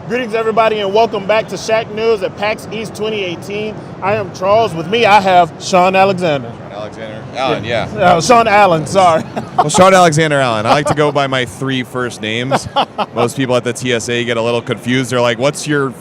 Greetings, everybody, and welcome back to Shacknews at PAX East 2018. I am Charles. With me, I have Shawn Alexander. Shawn Allen, sorry. Well, Shawn Alexander Allen. I like to go by my 3 first names. Most people at the TSA get a little confused. They're like, what's your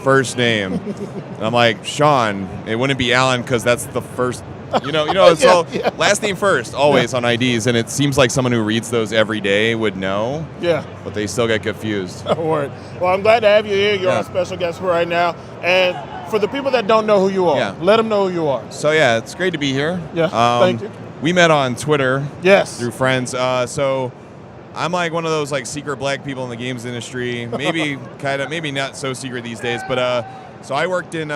first name? And I'm like, Shawn. It wouldn't be Allen because that's the first. It's all last name first, always on IDs, and it seems like someone who reads those every day would know. Yeah. But they still get confused. Word. Well, I'm glad to have you here. You're our special guest for right now. And for the people that don't know who you are, let them know who you are. So, it's great to be here. Yeah, thank you. We met on Twitter. Yes. Through friends. So I'm like one of those like secret black people in the games industry. Maybe maybe not so secret these days. But so I worked in.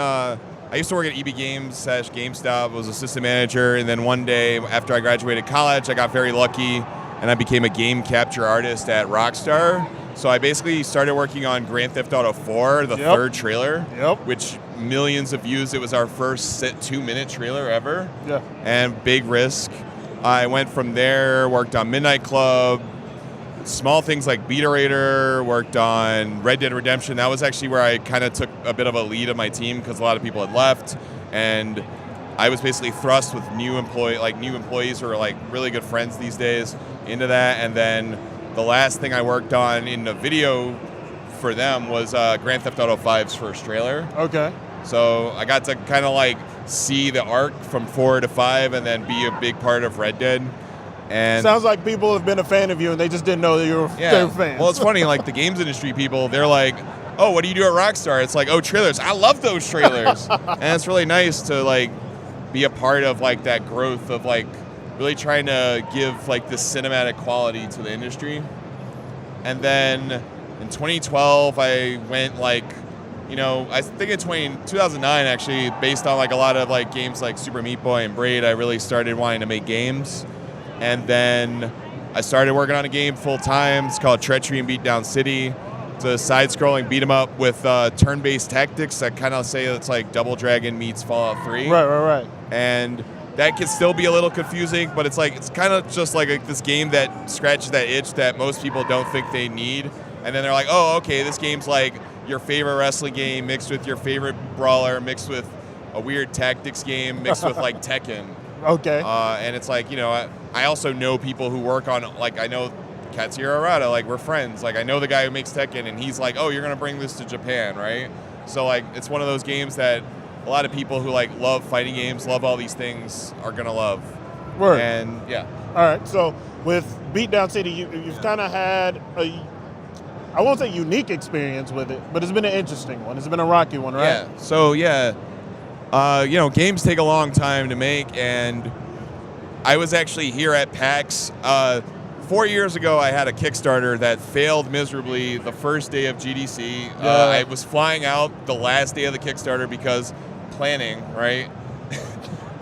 I used to work at EB Games / GameStop, was assistant manager, and then one day after I graduated college, I got very lucky, and I became a game capture artist at Rockstar. So I basically started working on Grand Theft Auto 4, the third trailer, which millions of views. It was our first 2-minute trailer ever, and big risk. I went from there, worked on Midnight Club, small things like Beta Raider, worked on Red Dead Redemption. That was actually where I kind of took a bit of a lead of my team because a lot of people had left, and I was basically thrust with new employees who are like really good friends these days into that. And then the last thing I worked on in the video for them was Grand Theft Auto 5's first trailer. Okay. So I got to kind of like see the arc from 4 to 5 and then be a big part of Red Dead. And sounds like people have been a fan of you and they just didn't know that they were fans. Well, it's funny, like the games industry people, they're like, oh, what do you do at Rockstar? It's like, oh, trailers. I love those trailers. And it's really nice to like be a part of like that growth of like really trying to give like this cinematic quality to the industry. And then in 2012, I went like, I think in 2009 actually, based on like a lot of like games like Super Meat Boy and Braid, I really started wanting to make games. And then I started working on a game full time. It's called Treachery and Beatdown City. It's a side-scrolling beat-em-up with turn-based tactics. I kind of say it's like Double Dragon meets Fallout 3. Right. And that can still be a little confusing, but it's kind of just like this game that scratches that itch that most people don't think they need. And then they're like, oh, okay, this game's like your favorite wrestling game mixed with your favorite brawler, mixed with a weird tactics game, mixed with like Tekken. Okay. And it's like, I also know people who work on, like, I know Katsuhiro Arata, like, we're friends. Like, I know the guy who makes Tekken, and he's like, oh, you're going to bring this to Japan, right? So, like, it's one of those games that a lot of people who, like, love fighting games, love all these things, are going to love. Word. And, All right, so with Beatdown City, you've kind of had I won't say unique experience with it, but it's been an interesting one. It's been a rocky one, right? Yeah. So, games take a long time to make, and I was actually here at PAX. 4 years ago, I had a Kickstarter that failed miserably the first day of GDC. I was flying out the last day of the Kickstarter because planning, right?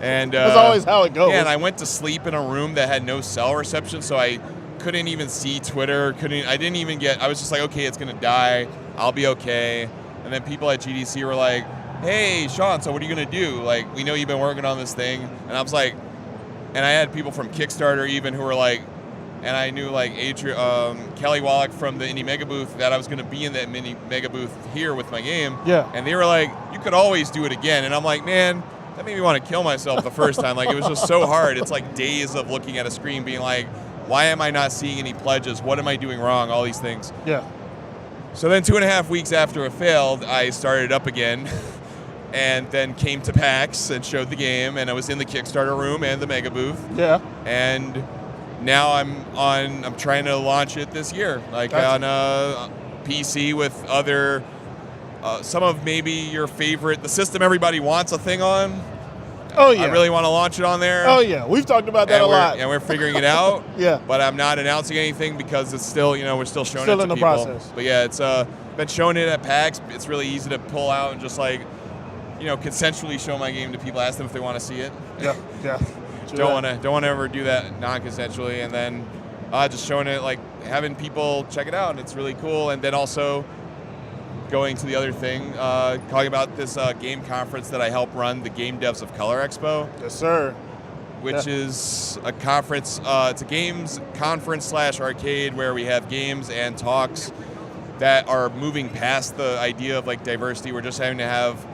And that's always how it goes. Yeah, and I went to sleep in a room that had no cell reception, so I couldn't even see Twitter. I was just like, okay, it's going to die. I'll be okay. And then people at GDC were like, hey, Shawn, so what are you going to do? Like, we know you've been working on this thing. And I was like, and I had people from Kickstarter even who were like, and I knew like Kelly Wallach from the Indie Mega Booth that I was going to be in that mini Mega Booth here with my game. Yeah. And they were like, you could always do it again. And I'm like, man, that made me want to kill myself the first time. Like, it was just so hard. It's like days of looking at a screen being like, why am I not seeing any pledges? What am I doing wrong? All these things. Yeah. So then 2.5 weeks after it failed, I started up again. And then came to PAX and showed the game, and I was in the Kickstarter room and the Mega Booth. Yeah. And now I'm trying to launch it this year, like on a PC with other, some of maybe your favorite, the system everybody wants a thing on. Oh yeah. I really want to launch it on there. Oh yeah, we've talked about that a lot. And we're figuring it out. Yeah. But I'm not announcing anything because it's still, we're still showing it to people. Still in the process. But yeah, it's been showing it at PAX. It's really easy to pull out and just like, consensually show my game to people, ask them if they want to see it. Yeah. Don't want to ever do that non-consensually, and then just showing it, like having people check it out, and it's really cool. And then also going to the other thing, talking about this game conference that I help run, the Game Devs of Color Expo. Yes, sir. Which is a conference. It's a games conference / arcade where we have games and talks that are moving past the idea of like diversity. We're just having to have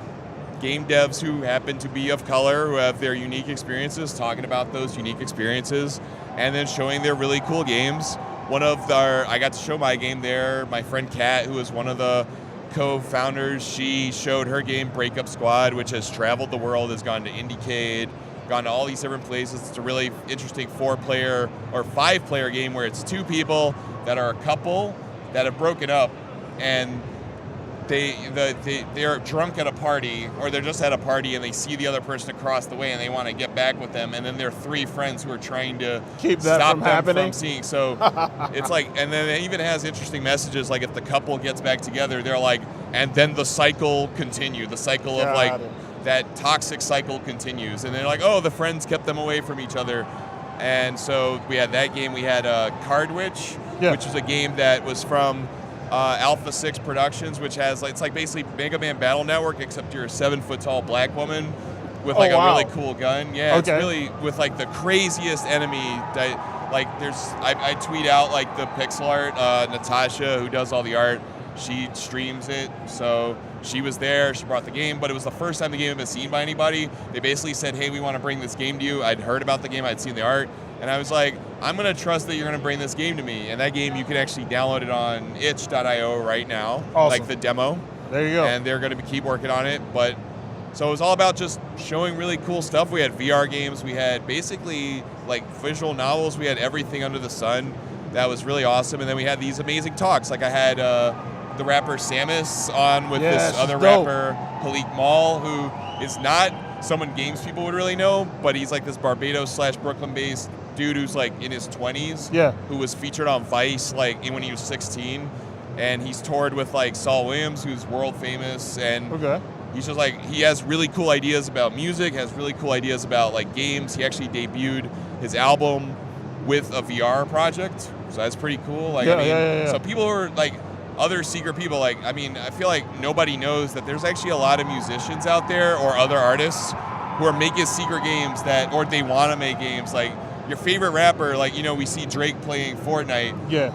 game devs who happen to be of color, who have their unique experiences, talking about those unique experiences, and then showing their really cool games. I got to show my game there. My friend Kat, who is one of the co-founders, she showed her game Breakup Squad, which has traveled the world, has gone to Indiecade, gone to all these different places. It's a really interesting 4-player or 5-player game where it's 2 people that are a couple that have broken up, and they're drunk at a party, or they're just at a party and they see the other person across the way and they want to get back with them, and then there are 3 friends who are trying to keep that stop from them happening. from seeing. So it's like, and then it even has interesting messages, like if the couple gets back together, they're like, and then the cycle continued. The cycle of like that toxic cycle continues, and they're like, oh, the friends kept them away from each other. And so we had that game. We had Card Witch, which is a game that was from Alpha 6 Productions, which has it's like basically Mega Man Battle Network, except you're a 7-foot-tall black woman with like a really cool gun. Yeah, it's really with like the craziest enemy. I tweet out like the pixel art. Natasha, who does all the art, she streams it. So she was there. She brought the game, but it was the first time the game had been seen by anybody. They basically said, "Hey, we want to bring this game to you." I'd heard about the game. I'd seen the art. And I was like, I'm going to trust that you're going to bring this game to me. And that game, you can actually download it on itch.io right now, like the demo. There you go. And they're going to keep working on it. But so it was all about just showing really cool stuff. We had VR games. We had basically like visual novels. We had everything under the sun. That was really awesome. And then we had these amazing talks. Like I had the rapper Samus on with this other rapper, Halik Mall, who is not someone games people would really know, but he's like this Barbados/Brooklyn-based dude who's like in his 20s, who was featured on Vice like when he was 16, and he's toured with like Saul Williams, who's world famous, and he's just like, he has really cool ideas about music, has really cool ideas about like games. He actually debuted his album with a VR project, so that's pretty cool. Like, so people who are like other secret people, like, I mean, I feel like nobody knows that there's actually a lot of musicians out there or other artists who are making secret games or they want to make games. Like your favorite rapper, like, you know, we see Drake playing Fortnite. Yeah.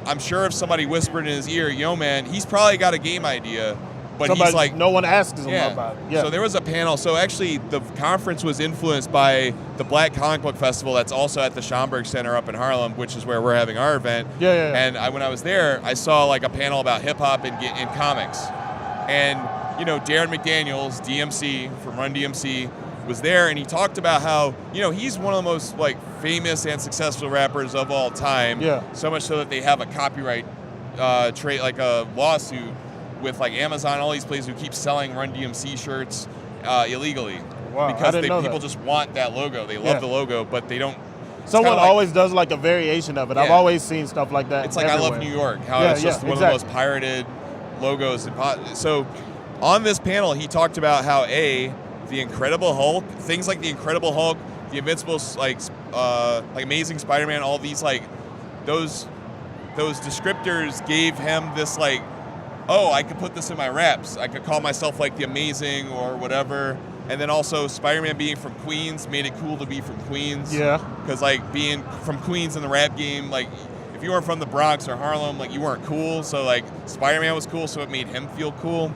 I'm sure if somebody whispered in his ear, yo, man, he's probably got a game idea, but he's like, no one asks him about it. Yeah. So there was a panel. So actually, the conference was influenced by the Black Comic Book Festival that's also at the Schomburg Center up in Harlem, which is where we're having our event. And when I was there, I saw like a panel about hip hop and comics, and you know, Darren McDaniels, DMC from Run DMC, was there, and he talked about how, you know, he's one of the most like famous and successful rappers of all time. So much so that they have a copyright like a lawsuit with like Amazon, all these places who keep selling Run DMC shirts illegally. Wow, because people that. just want that logo. They love the logo, but they don't. Someone always does like a variation of it. I've always seen stuff like that. It's like everywhere. I Love New York, how it's just one of the most pirated logos. So on this panel, he talked about how the Incredible Hulk, things like the Incredible Hulk, the Invincible, like Amazing Spider-Man, all these like those descriptors gave him this like, oh, I could put this in my raps. I could call myself like the Amazing or whatever. And then also Spider-Man being from Queens made it cool to be from Queens. Yeah. Because like being from Queens in the rap game, like if you weren't from the Bronx or Harlem, like you weren't cool. So like Spider-Man was cool, so it made him feel cool.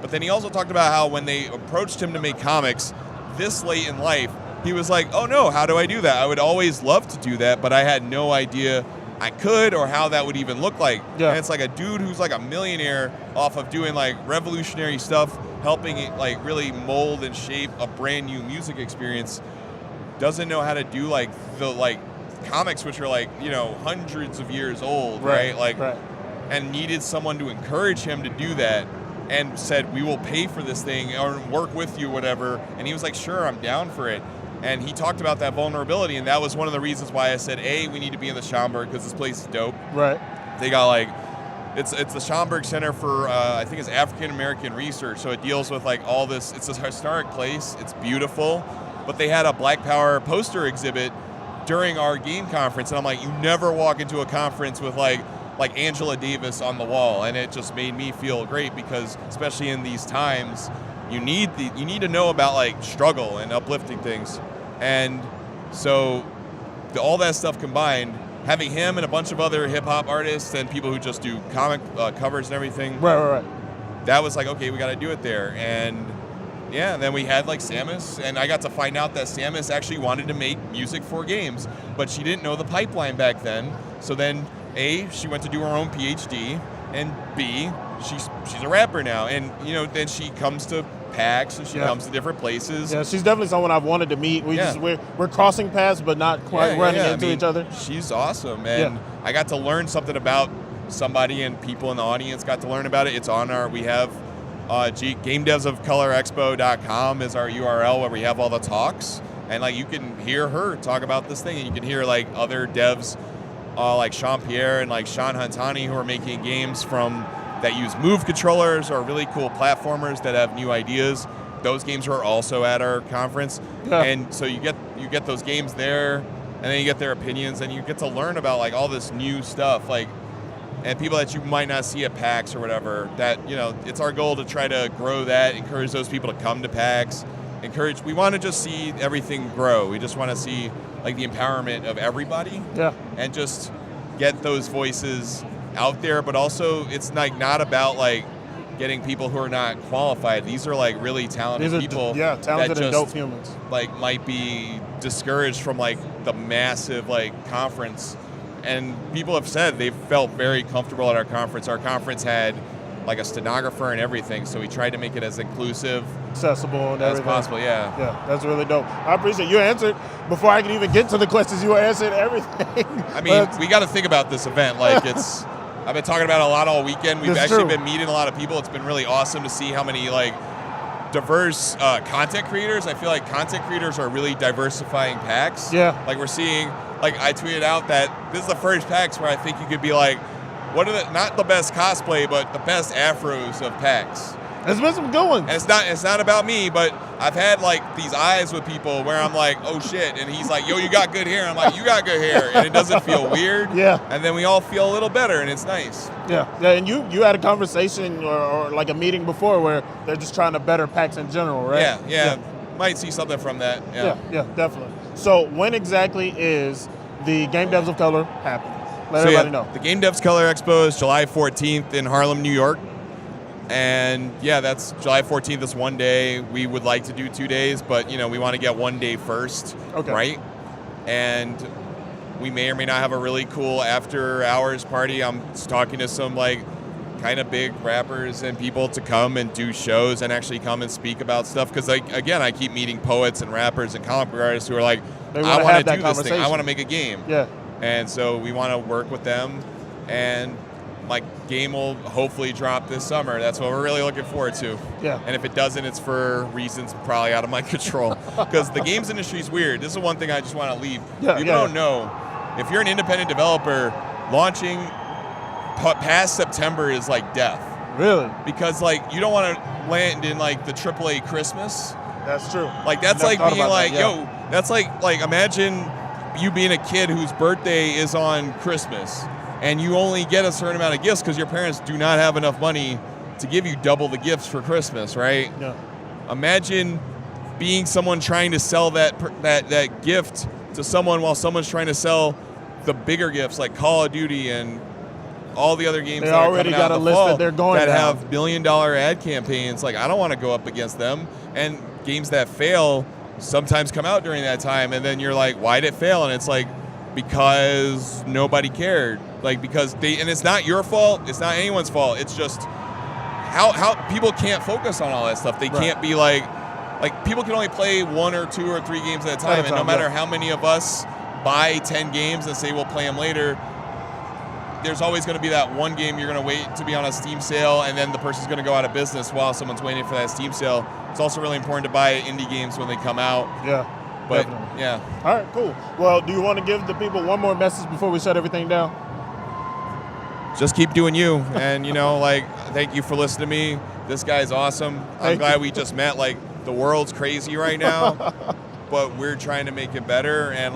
But then he also talked about how when they approached him to make comics this late in life, he was like, oh no, how do I do that? I would always love to do that, but I had no idea I could or how that would even look like. And it's like a dude who's like a millionaire off of doing like revolutionary stuff, helping it like really mold and shape a brand new music experience, doesn't know how to do like the like comics, which are like, you know, hundreds of years old, right? And needed someone to encourage him to do that, and said, we will pay for this thing or work with you, whatever. And he was like, sure, I'm down for it. And he talked about that vulnerability, and that was one of the reasons why I said, we need to be in the Schomburg, because this place is dope. They got like, it's the Schomburg Center for, I think it's African American research, so it deals with like all this, it's a historic place, it's beautiful, but they had a Black Power poster exhibit during our game conference, and I'm like, you never walk into a conference with like Angela Davis on the wall, and it just made me feel great, because especially in these times, you need to know about like struggle and uplifting things. And so all that stuff combined, having him and a bunch of other hip hop artists and people who just do comic covers and everything. Right. That was like, okay, we got to do it there. And yeah, then we had like Samus, and I got to find out that Samus actually wanted to make music for games, but she didn't know the pipeline back then. So then, A, she went to do her own PhD, and B, she's a rapper now. And then she comes to PAX and she comes to different places. Yeah, she's definitely someone I've wanted to meet. We're crossing paths, but not quite running into each other. She's awesome, and I got to learn something about somebody, and people in the audience got to learn about it. It's on we have GameDevsOfColorExpo.com is our URL where we have all the talks, and like you can hear her talk about this thing, and you can hear like other devs like Sean Pierre and like Sean Huntani who are making games that use Move controllers or really cool platformers that have new ideas. Those games are also at our conference, and so you get those games there, and then you get their opinions, and you get to learn about like all this new stuff, like, and people that you might not see at PAX or whatever. That it's our goal to try to grow that, encourage those people to come to PAX, we want to just see everything grow. We just want to see like the empowerment of everybody, and just get those voices out there. But also, it's like not about like getting people who are not qualified. These are like really talented people. Talented and dope humans. Like might be discouraged from like the massive like conference. And people have said they've felt very comfortable at our conference. Our conference had like a stenographer and everything, so we tried to make it as inclusive, accessible, and as possible. Yeah, that's really dope. I appreciate you answered before I could even get to the questions. You answered everything. I mean, we got to think about this event. Like I've been talking about it a lot all weekend. We've actually been meeting a lot of people. It's been really awesome to see how many like diverse content creators. I feel like content creators are really diversifying PAX. Yeah. Like we're seeing, like I tweeted out that this is the first PAX where I think you could be like, what are not the best cosplay, but the best afros of PAX. There's been some good ones. And it's not about me, but I've had like these eyes with people where I'm like, oh shit, and he's like, yo, you got good hair. I'm like, you got good hair, and it doesn't feel weird. Yeah. And then we all feel a little better, and it's nice. Yeah. And you had a conversation or like a meeting before where they're just trying to better PAX in general, right? Yeah. Might see something from that. Yeah, definitely. So when exactly is the Game Devs of Color happening? Let everybody know. The Game Devs Color Expo is July 14th in Harlem, New York. And that's July 14th is one day. We would like to do 2 days, but we want to get one day first, right? And we may or may not have a really cool after hours party. I'm talking to some like kind of big rappers and people to come and do shows and actually come and speak about stuff. Because like again, I keep meeting poets and rappers and comic book artists who are like, I want to do this thing. I want to make a game. Yeah. And so we want to work with them, and my game will hopefully drop this summer. That's what we're really looking forward to. Yeah. And if it doesn't, it's for reasons probably out of my control. Because the games industry is weird. This is one thing I just want to leave. People don't know. If you're an independent developer, launching past September is like death. Really? Because like you don't want to land in like the AAA Christmas. That's true. Like that's like being like, that's like imagine you being a kid whose birthday is on Christmas, and you only get a certain amount of gifts because your parents do not have enough money to give you double the gifts for Christmas, right? Yeah. Imagine being someone trying to sell that gift to someone while someone's trying to sell the bigger gifts like Call of Duty and all the other games they that are already coming out got in a the list fall that they're going that down. have $1 billion ad campaigns. Like I don't want to go up against them. And games that fail sometimes come out during that time, and then you're like, why did it fail? And it's like, because nobody cared. Like because and it's not your fault, it's not anyone's fault. It's just how people can't focus on all that stuff. They can't be like people can only play 1 or 2 or 3 games at a time, and no matter how many of us buy 10 games and say we'll play them later, there's always going to be that one game you're going to wait to be on a Steam sale, and then the person's going to go out of business while someone's waiting for that Steam sale. It's also really important to buy indie games when they come out. Yeah. But definitely. yeah. All right, cool. Well, do you want to give the people one more message before we shut everything down? Just keep doing you, and thank you for listening to me. This guy's awesome. I'm glad we just met. Like the world's crazy right now, but we're trying to make it better, and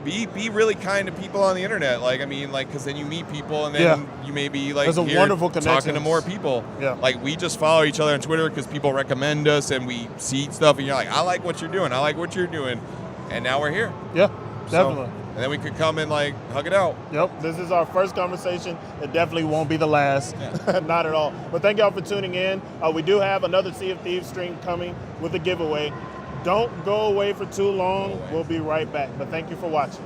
be really kind to people on the internet. Because then you meet people, and then you may be there's a wonderful connection talking to more people. Yeah. Like we just follow each other on Twitter because people recommend us, and we see stuff, and you're like, I like what you're doing. I like what you're doing, and now we're here. Yeah, definitely. and then we could come and like hug it out. Yep, this is our first conversation. It definitely won't be the last, not at all. But thank y'all for tuning in. We do have another Sea of Thieves stream coming with a giveaway. Don't go away for too long. We'll be right back. But thank you for watching.